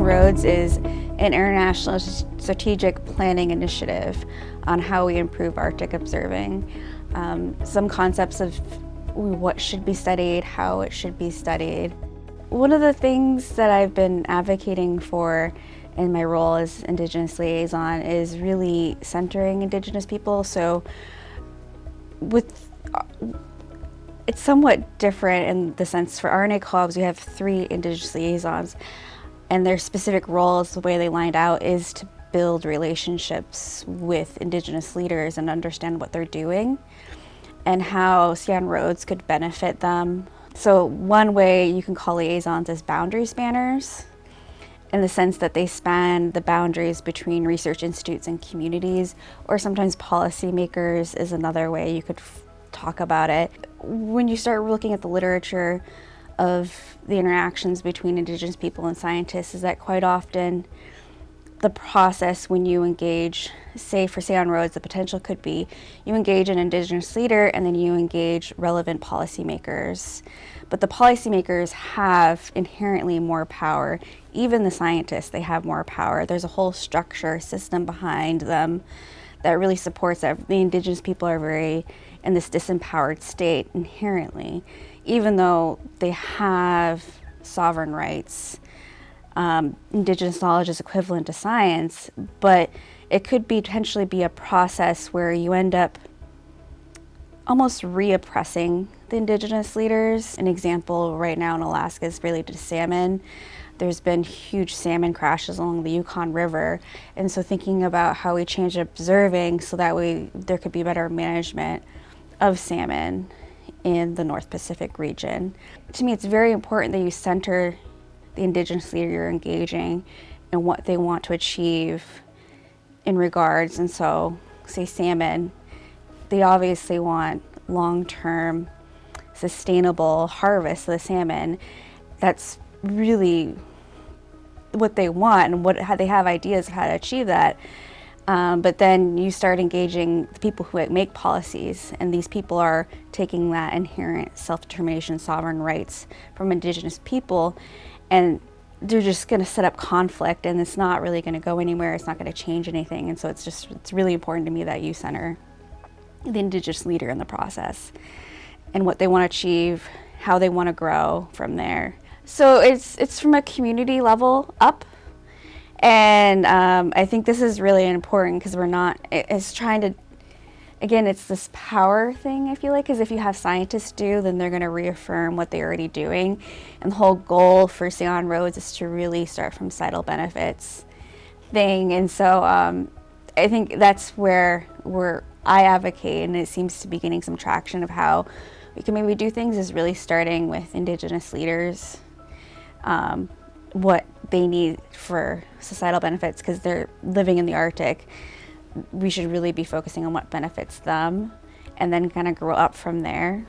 ROADS is an international strategic planning initiative on how we improve Arctic observing. Some concepts of what should be studied, how it should be studied. One of the things that I've been advocating for in my role as Indigenous liaison is really centering Indigenous people. So it's somewhat different in the sense for RNA clubs, we have 3 Indigenous liaisons, and their specific roles, the way they lined out, is to build relationships with Indigenous leaders and understand what they're doing and how SAON ROADS could benefit them. So one way you can call liaisons is boundary spanners, in the sense that they span the boundaries between research institutes and communities, or sometimes policymakers is another way you could talk about it. When you start looking at the literature of the interactions between Indigenous people and scientists, is that quite often the process when you engage, say for SAON ROADS, the potential could be you engage an Indigenous leader and then you engage relevant policymakers. But the policymakers have inherently more power. Even the scientists, they have more power. There's a whole structure, system behind them that really supports that. The Indigenous people are very in this disempowered state inherently, even though they have sovereign rights. Indigenous knowledge is equivalent to science, but it could potentially be a process where you end up almost reoppressing the Indigenous leaders. An example right now in Alaska is related to salmon. There's been huge salmon crashes along the Yukon River, and so thinking about how we change observing so that there could be better management of salmon in the North Pacific region. To me, it's very important that you center the Indigenous leader you're engaging and what they want to achieve in regards. And so, say salmon, they obviously want long-term sustainable harvest of the salmon. That's really what they want and how they have ideas of how to achieve that. But then you start engaging the people who make policies, and these people are taking that inherent self-determination, sovereign rights from Indigenous people, and they're just going to set up conflict, and it's not really going to go anywhere. It's not going to change anything. And so it's really important to me that you center the Indigenous leader in the process and what they want to achieve, how they want to grow from there. So it's from a community level up. And I think this is really important because it's trying to, again, it's this power thing, I feel like, because if you have scientists then they're going to reaffirm what they're already doing. And the whole goal for SAON ROADS is to really start from societal benefits thing. And so I think that's where I advocate, and it seems to be getting some traction of how we can maybe do things, is really starting with Indigenous leaders, what they need for societal benefits, because they're living in the Arctic. We should really be focusing on what benefits them and then kind of grow up from there.